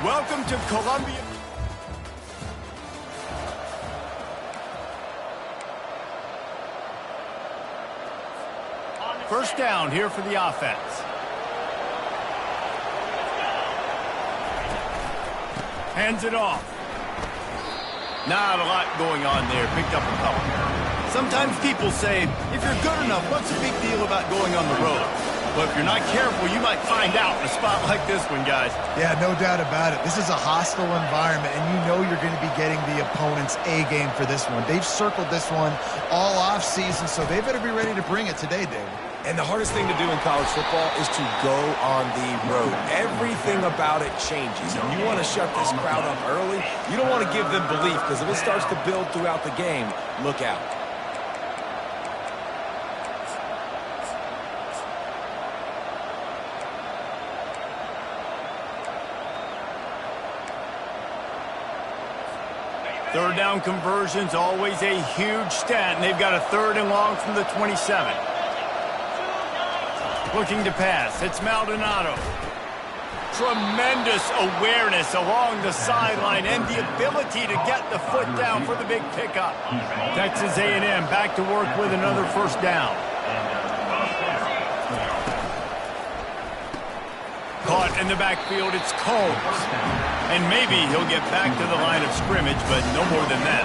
Welcome to Columbia. First down here for the offense. Hands it off. Not a lot going on there. Picked up a couple. Sometimes people say, if you're good enough, what's the big deal about going on the road? But if you're not careful, you might find out in a spot like this one, guys. Yeah, no doubt about it. This is a hostile environment, and you know you're going to be getting the opponent's A-game for this one. They've circled this one all off-season, so they better be ready to bring it today, David. And the hardest thing to do in college football is to go on the road. Everything about it changes. And you want to shut this crowd up early. You don't want to give them belief, because if it starts to build throughout the game, look out. Third down conversions, always a huge stat, and they've got a 3rd and long from the 27. Looking to pass, it's Maldonado. Tremendous awareness along the sideline and the ability to get the foot down for the big pickup. Texas A&M back to work with another first down. Caught in the backfield, it's Combs. And maybe he'll get back to the line of scrimmage, but no more than that.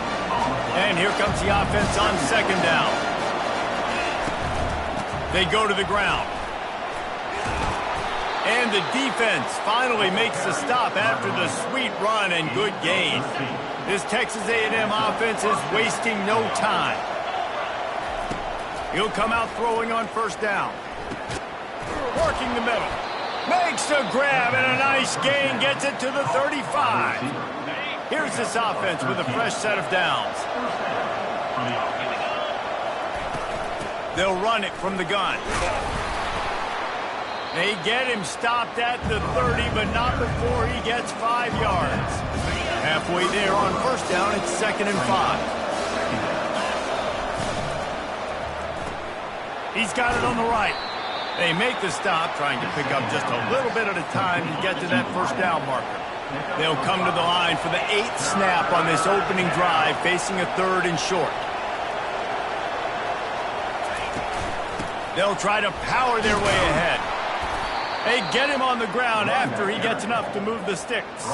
And here comes the offense on 2nd down. They go to the ground. And the defense finally makes the stop after the sweet run and good gain. This Texas A&M offense is wasting no time. He'll come out throwing on first down. Working the middle. Makes a grab and a nice gain, gets it to the 35. Here's this offense with a fresh set of downs. They'll run it from the gun. They get him stopped at the 30, but not before he gets 5 yards. Halfway there on first down, it's 2nd and 5. He's got it on the right. They make the stop, trying to pick up just a little bit at a time to get to that first down marker. They'll come to the line for the 8th snap on this opening drive, facing a 3rd and short. They'll try to power their way ahead. They get him on the ground after he gets enough to move the sticks.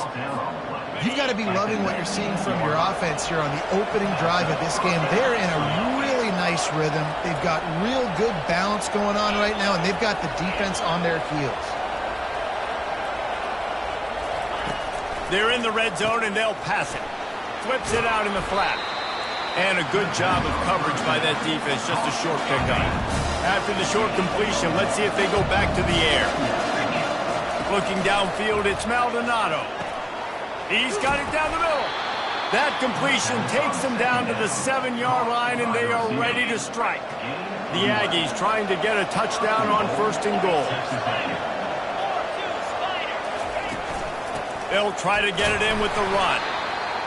You've got to be loving what you're seeing from your offense here on the opening drive of this game. They're in a really nice rhythm. They've got real good balance going on right now, and they've got the defense on their heels. They're in the red zone, and they'll pass it. Flips it out in the flat. And a good job of coverage by that defense, just a short pickup. After the short completion, let's see if they go back to the air. Looking downfield, it's Maldonado. He's got it down the middle. That completion takes them down to the 7-yard line, and they are ready to strike. The Aggies trying to get a touchdown on 1st and goal. They'll try to get it in with the run.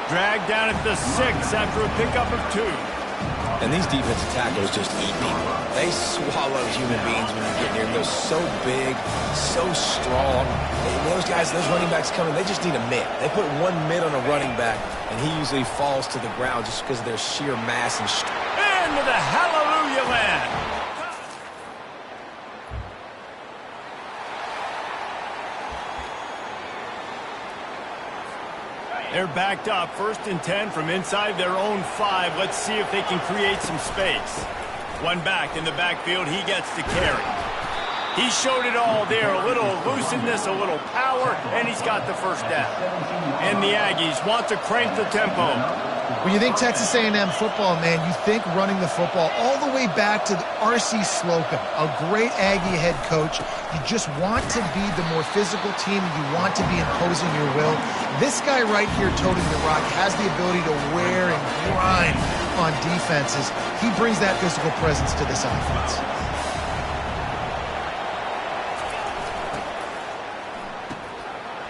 Dragged down at the 6 after a pickup of 2. And these defensive tackles just eat people. They swallow human beings when you get near them. They're so big, so strong. And those guys, those running backs coming, they just need a mitt. They put one mitt on a running back, and he usually falls to the ground just because of their sheer mass and strength. Into the hallelujah land. They're backed up, 1st and 10 from inside their own 5. Let's see if they can create some space. One back in the backfield, he gets to carry. He showed it all there, a little elusiveness, a little power, and he's got the first down. And the Aggies want to crank the tempo. When you think Texas A&M football, man, you think running the football all the way back to R.C. Slocum, a great Aggie head coach. You just want to be the more physical team. You want to be imposing your will. This guy right here toting the rock has the ability to wear and grind on defenses. He brings that physical presence to this offense.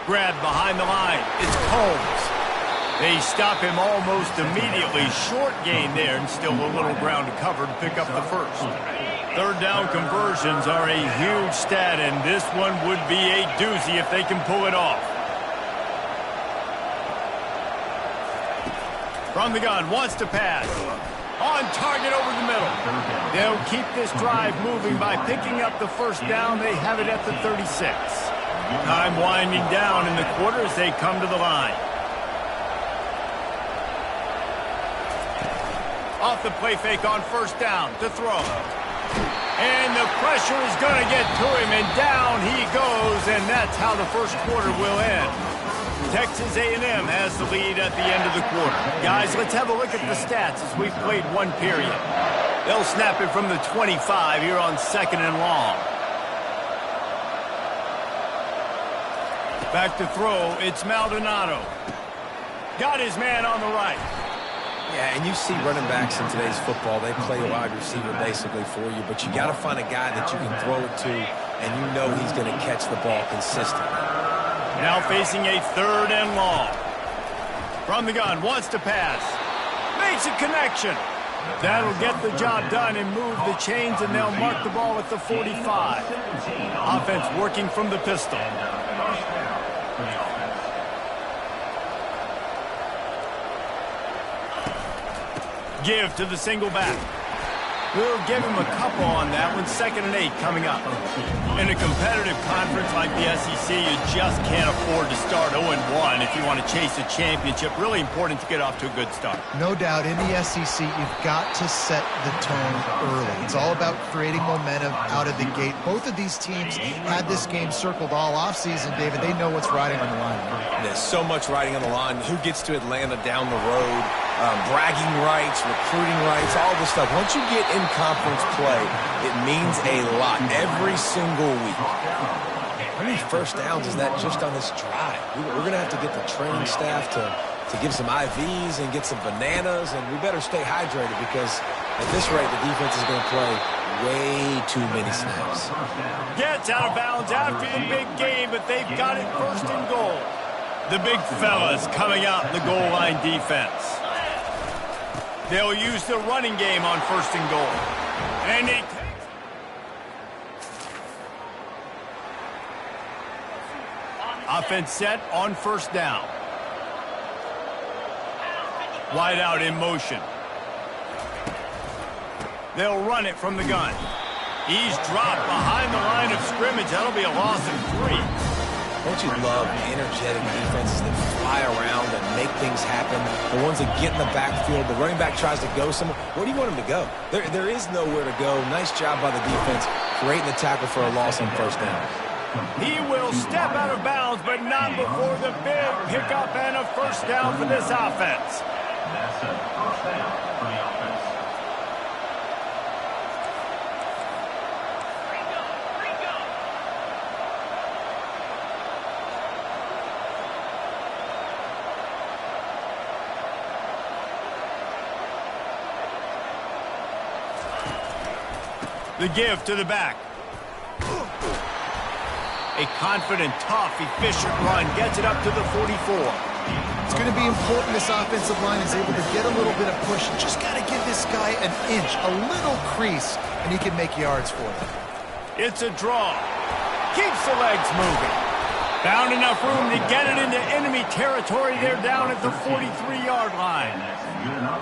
Grab behind the line. It's Combs. They stop him almost immediately. Short gain there, and still a little ground to cover to pick up the first. 3rd down conversions are a huge stat, and this one would be a doozy if they can pull it off. From the gun, wants to pass. On target over the middle. They'll keep this drive moving by picking up the first down. They have it at the 36. Time winding down in the quarter as they come to the line. Off the play fake on first down to throw. And the pressure is going to get to him, and down he goes, and that's how the first quarter will end. Texas A&M has the lead at the end of the quarter. Guys, let's have a look at the stats as we've played one period. They'll snap it from the 25 here on 2nd and long. Back to throw, it's Maldonado. Got his man on the right. Yeah, and you see running backs in today's football, they play a wide receiver basically for you, but you got to find a guy that you can throw it to, and you know he's going to catch the ball consistently. Now facing a 3rd and long. From the gun, wants to pass. Makes a connection. That'll get the job done and move the chains, and they'll mark the ball at the 45. Offense working from the pistol. Give to the single back. We'll give him a couple on that one. 2nd and 8 coming up. In a competitive conference like the SEC, you just can't afford to start 0-1 if you want to chase a championship. Really important to get off to a good start. No doubt, in the SEC, you've got to set the tone early. It's all about creating momentum out of the gate. Both of these teams had this game circled all offseason, David. They know what's riding on the line. There's so much riding on the line. Who gets to Atlanta down the road? Bragging rights, recruiting rights, all this stuff. Once you get in conference play, it means a lot every single week. How many first downs is that just on this drive? We're going to have to get the training staff to give some IVs and get some bananas, and we better stay hydrated because at this rate, the defense is going to play way too many snaps. Gets out of bounds after the big game, but they've got it 1st and goal. The big fellas coming out in the goal line defense. They'll use the running game on 1st and goal. And he offense set on 1st down. Wide out in motion. They'll run it from the gun. He's dropped behind the line of scrimmage. That'll be a loss of 3. Don't you love energetic defenses that fly around and make things happen? The ones that get in the backfield, the running back tries to go somewhere. Where do you want him to go? There is nowhere to go. Nice job by the defense creating the tackle for a loss on 1st down. He will step out of bounds, but not before the big pickup and a 1st down for this offense. That's a 1st down for the offense. The give to the back. A confident, tough, efficient run gets it up to the 44. It's going to be important this offensive line is able to get a little bit of push. You just got to give this guy an inch, a little crease, and he can make yards for it. It's a draw. Keeps the legs moving. Found enough room to get it into enemy territory. They're down at the 43-yard line.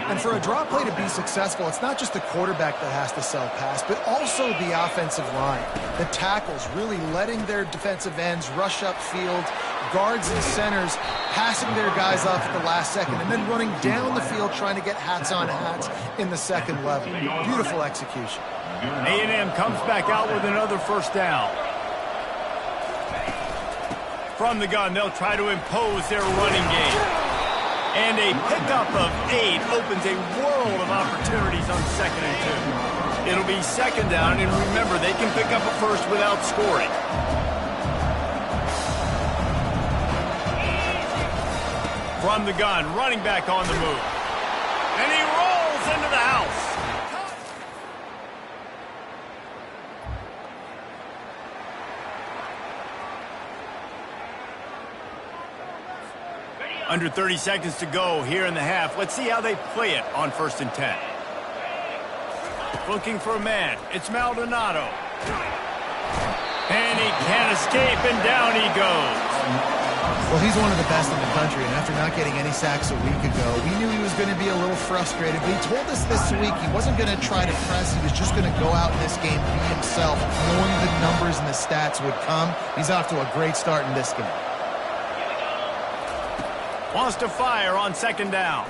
And for a draw play to be successful, it's not just the quarterback that has to sell pass, but also the offensive line. The tackles really letting their defensive ends rush upfield, guards and centers passing their guys off at the last second, and then running down the field trying to get hats on hats in the 2nd level. Beautiful execution. A&M comes back out with another 1st down. From the gun, they'll try to impose their running game. And a pickup of 8 opens a world of opportunities on 2nd and 2. It'll be 2nd down, and remember, they can pick up a 1st without scoring. From the gun, running back on the move. And he rolls into the house. Under 30 seconds to go here in the half. Let's see how they play it on 1st and 10. Looking for a man. It's Maldonado. And he can't escape, and down he goes. Well, he's one of the best in the country, and after not getting any sacks a week ago, we knew he was going to be a little frustrated, but he told us this week he wasn't going to try to press. He was just going to go out in this game, be himself, knowing the numbers and the stats would come. He's off to a great start in this game. Wants to fire on second down.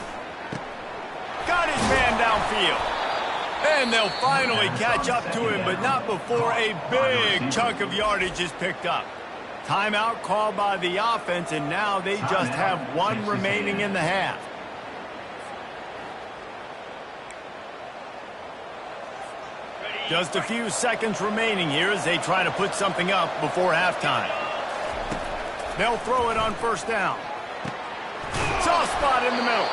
Got his man downfield. And they'll finally catch up to him, but not before a big chunk of yardage is picked up. Timeout called by the offense, and now they just have one remaining in the half. Just a few seconds remaining here as they try to put something up before halftime. They'll throw it on first down. Soft spot in the middle.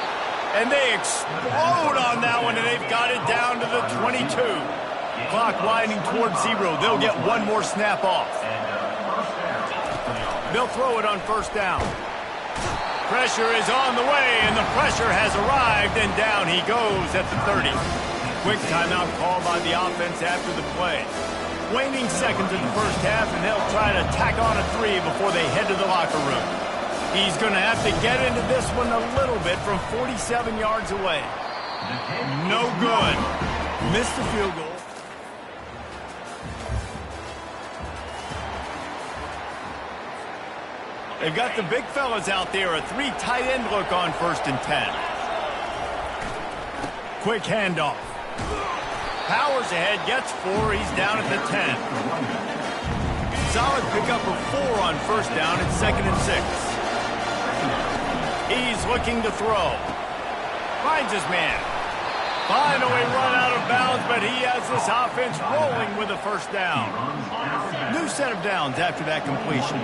And they explode on that one, and they've got it down to the 22. Clock winding towards 0. They'll get one more snap off. They'll throw it on first down. Pressure is on the way, and the pressure has arrived, and down he goes at the 30. Quick timeout call by the offense after the play. Waning seconds in the first half, and they'll try to tack on a 3 before they head to the locker room. He's going to have to get into this one a little bit from 47 yards away. No good. Missed the field goal. They've got the big fellas out there. A 3 tight end look on 1st and 10. Quick handoff. Powers ahead, gets 4. He's down at the 10. Solid pickup of 4 on first down. It's 2nd and 6. He's looking to throw. Finds his man. Finally run out of bounds, but he has this offense rolling with a first down. New set of downs after that completion.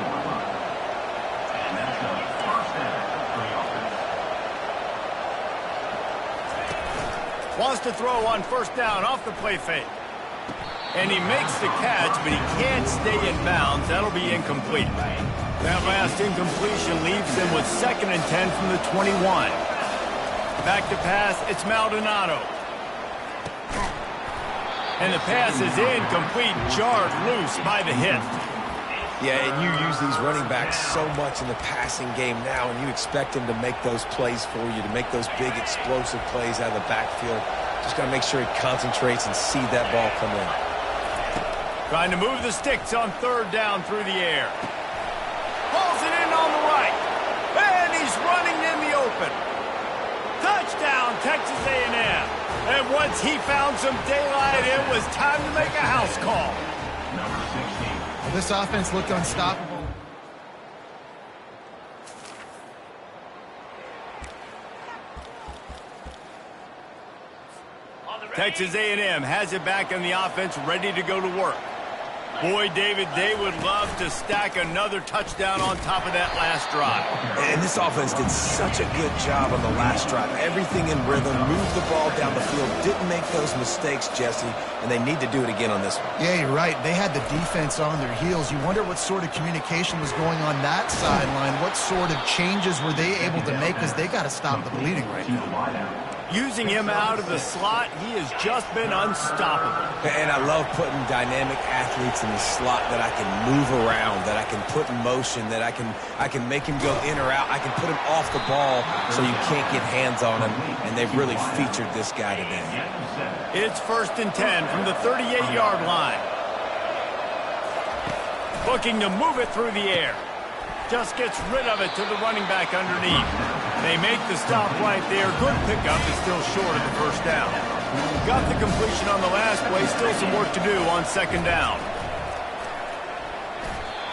Wants to throw on first down off the play fake. And he makes the catch, but he can't stay in bounds. That'll be incomplete. That last incompletion leaves them with 2nd and 10 from the 21. Back to pass, it's Maldonado. And the pass is incomplete, jarred loose by the hit. Yeah, and you use these running backs so much in the passing game now, and you expect them to make those plays for you, to make those big explosive plays out of the backfield. Just got to make sure he concentrates and see that ball come in. Trying to move the sticks on 3rd down through the air. Pulls it in on the right. And he's running in the open. Touchdown, Texas A&M. And once he found some daylight, it was time to make a house call. Number 16. Well, this offense looked unstoppable. Texas A&M has it back in the offense, ready to go to work. Boy, David, they would love to stack another touchdown on top of that last drive. And this offense did such a good job on the last drive. Everything in rhythm, moved the ball down the field, didn't make those mistakes, Jesse, and they need to do it again on this one. Yeah, you're right. They had the defense on their heels. You wonder what sort of communication was going on that sideline. What sort of changes were they able to make, because they got to stop the bleeding right now. Using him out of the slot, he has just been unstoppable. And I love putting dynamic athletes in the slot that I can move around, that I can put in motion, that I can make him go in or out. I can put him off the ball so you can't get hands on him, and they've really featured this guy today. It's 1st and 10 from the 38-yard line. Looking to move it through the air. Just gets rid of it to the running back underneath. They make the stop right there. Good pickup, is still short of the first down. Got the completion on the last play. Still some work to do on 2nd down.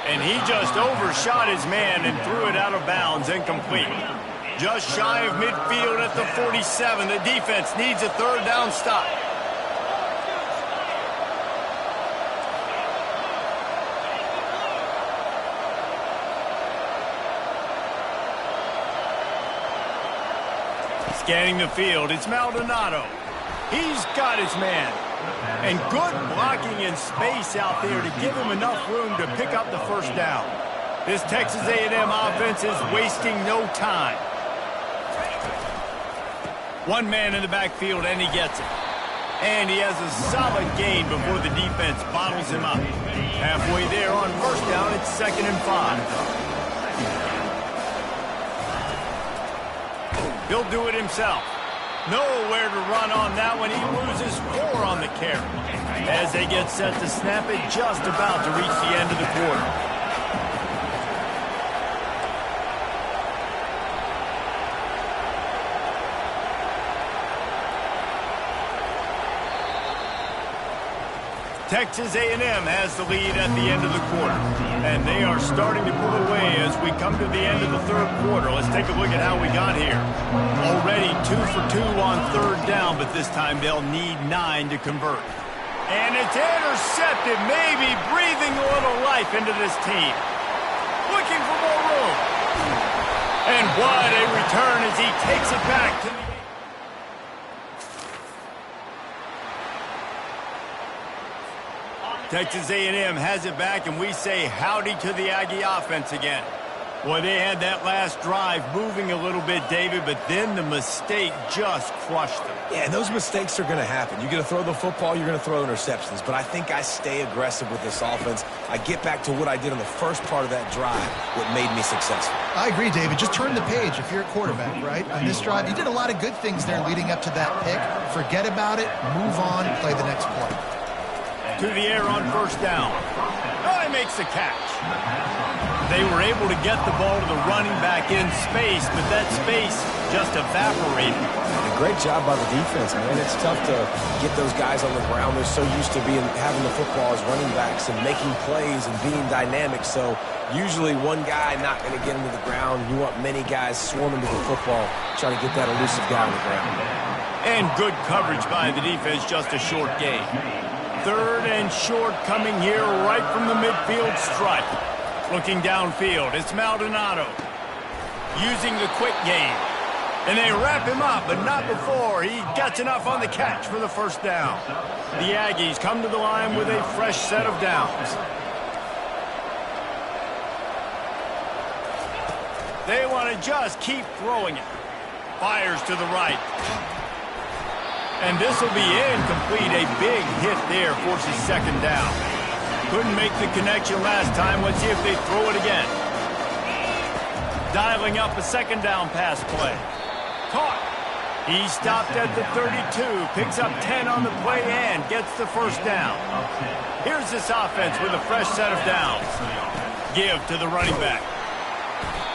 And he just overshot his man and threw it out of bounds, incomplete. Just shy of midfield at the 47. The defense needs a 3rd down stop. Scanning the field, it's Maldonado. He's got his man. And good blocking in space out there to give him enough room to pick up the first down. This Texas A&M offense is wasting no time. One man in the backfield, and he gets it. And he has a solid gain before the defense bottles him up. Halfway there on first down, it's 2nd and 5. He'll do it himself. Nowhere to run on that one. He loses 4 on the carry. As they get set to snap it, just about to reach the end of the quarter. Texas A&M has the lead at the end of the quarter, and they are starting to pull away as we come to the end of the third quarter. Let's take a look at how we got here. Already 2 for 2 on third down, but this time they'll need 9 to convert. And it's intercepted, maybe breathing a little life into this team. Looking for more room. And what a return as he takes it back to the... Texas A&M has it back, and we say howdy to the Aggie offense again. Boy, they had that last drive moving a little bit, David, but then the mistake just crushed them. Yeah, and those mistakes are going to happen. You're going to throw the football, you're going to throw interceptions, but I think I stay aggressive with this offense. I get back to what I did on the first part of that drive, what made me successful. I agree, David. Just turn the page if you're a quarterback, right? On this drive, you did a lot of good things there leading up to that pick. Forget about it, move on, play the next play. To the air on first down. Oh, he makes the catch. They were able to get the ball to the running back in space, but that space just evaporated. A great job by the defense, man. It's tough to get those guys on the ground. They're so used to having the football as running backs and making plays and being dynamic. So usually one guy not going to get into the ground. You want many guys swarming to the football, trying to get that elusive guy on the ground. And good coverage by the defense, just a short gain. Third and short coming here right from the midfield stripe. Looking downfield, it's Maldonado using the quick game. And they wrap him up, but not before he gets enough on the catch for the first down. The Aggies come to the line with a fresh set of downs. They want to just keep throwing it. Fires to the right. And this will be incomplete. A big hit there forces second down. Couldn't make the connection last time. Let's see if they throw it again. Dialing up a second down pass play. Caught. He stopped at the 32. Picks up 10 on the play and gets the first down. Here's this offense with a fresh set of downs. Give to the running back.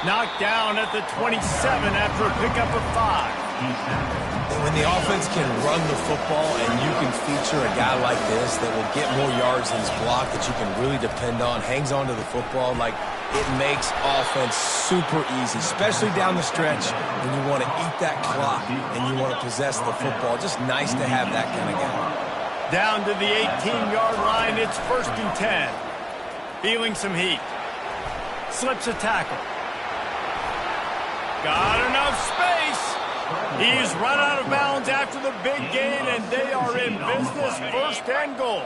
Knocked down at the 27 after a pickup of 5. When the offense can run the football and you can feature a guy like this that will get more yards than his block that you can really depend on, hangs on to the football, like it makes offense super easy, especially down the stretch when you want to eat that clock and you want to possess the football. Just nice to have that kind of guy. Down to the 18-yard line, it's 1st and 10. Feeling some heat. Slips a tackle. Got enough space. He's run out of bounds after the big gain, and they are in business, 1st and goal.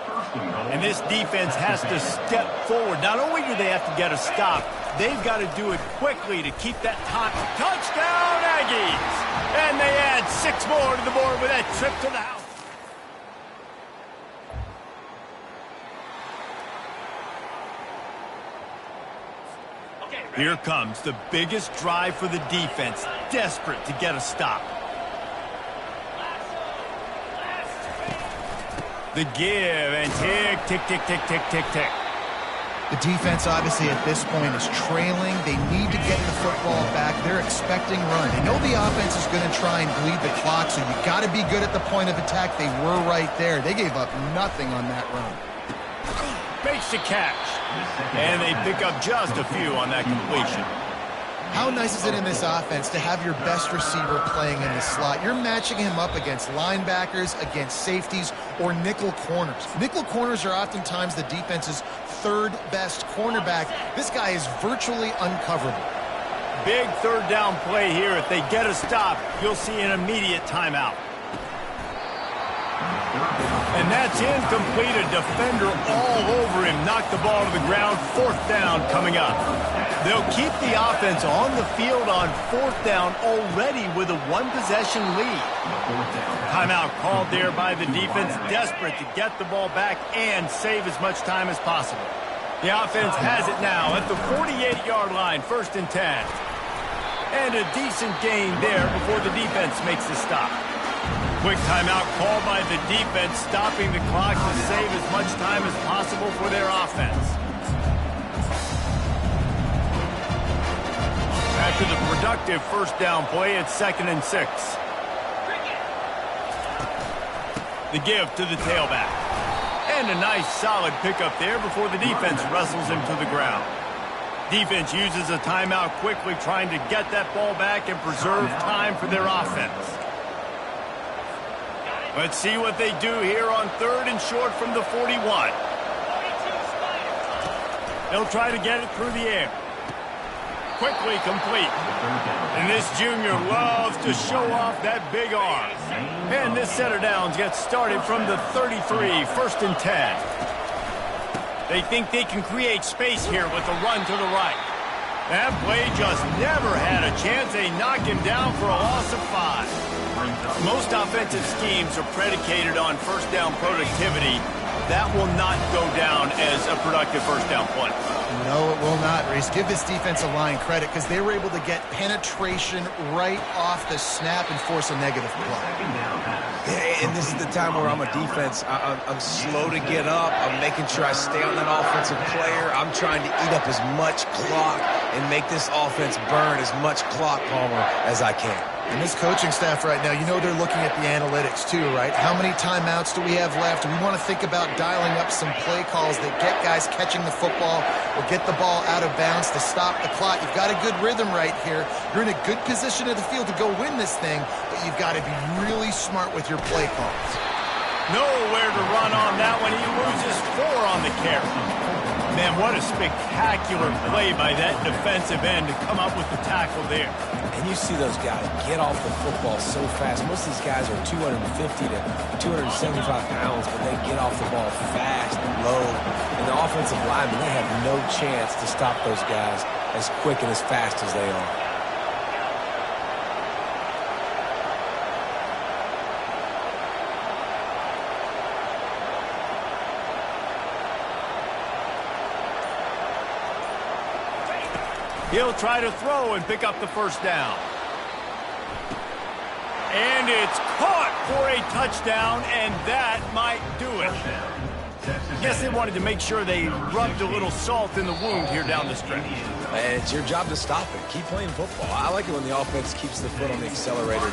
And this defense has to step forward. Not only do they have to get a stop, they've got to do it quickly to keep that time. Touchdown, Aggies! And they add 6 more to the board with that trip to the house. Here comes the biggest drive for the defense, desperate to get a stop. The give, and tick, tick, tick, tick, tick, tick, tick. The defense, obviously, at this point is trailing. They need to get the football back. They're expecting run. They know the offense is going to try and bleed the clock, so you got to be good at the point of attack. They were right there. They gave up nothing on that run. Makes the catch. And they pick up just a few on that completion. How nice is it in this offense to have your best receiver playing in the slot? You're matching him up against linebackers, against safeties, or nickel corners. Nickel corners are oftentimes the defense's 3rd best cornerback. This guy is virtually uncoverable. Big 3rd down play here. If they get a stop, you'll see an immediate timeout. And that's incomplete. A defender all over him. Knocked the ball to the ground. 4th down coming up. They'll keep the offense on the field on 4th down already with a 1-possession lead. Timeout called there by the defense. Desperate to get the ball back and save as much time as possible. The offense has it now at the 48-yard line. 1st and 10. And a decent gain there before the defense makes the stop. Quick timeout called by the defense, stopping the clock to save as much time as possible for their offense. After the productive first down play, it's 2nd and 6. The give to the tailback. And a nice solid pickup there before the defense wrestles him to the ground. Defense uses a timeout quickly, trying to get that ball back and preserve time for their offense. Let's see what they do here on 3rd and short from the 41. They'll try to get it through the air. Quickly complete. And this junior loves to show off that big arm. And this set of downs gets started from the 33, 1st and 10. They think they can create space here with a run to the right. That play just never had a chance. They knock him down for a loss of 5. Most offensive schemes are predicated on first down productivity. That will not go down as a productive first down play. No, it will not, Reese. Give this defensive line credit because they were able to get penetration right off the snap and force a negative play. Yeah, and this is the time where I'm a defense. I'm slow to get up. I'm making sure I stay on that offensive player. I'm trying to eat up as much clock and make this offense burn as much clock, Palmer, as I can. And this coaching staff right now, you know they're looking at the analytics too, right? How many timeouts do we have left? We want to think about dialing up some play calls that get guys catching the football or get the ball out of bounds to stop the clock. You've got a good rhythm right here. You're in a good position of the field to go win this thing, but you've got to be really smart with your play calls. Nowhere to run on that one. He loses 4 on the carry. Man, what a spectacular play by that defensive end to come up with the tackle there. And you see those guys get off the football so fast. Most of these guys are 250 to 275 pounds, but they get off the ball fast and low. And the offensive linemen, they have no chance to stop those guys as quick and as fast as they are. He'll try to throw and pick up the first down. And it's caught for a touchdown, and that might do it. Guess they wanted to make sure they rubbed a little salt in the wound here down the stretch. And it's your job to stop it. Keep playing football. I like it when the offense keeps the foot on the accelerator.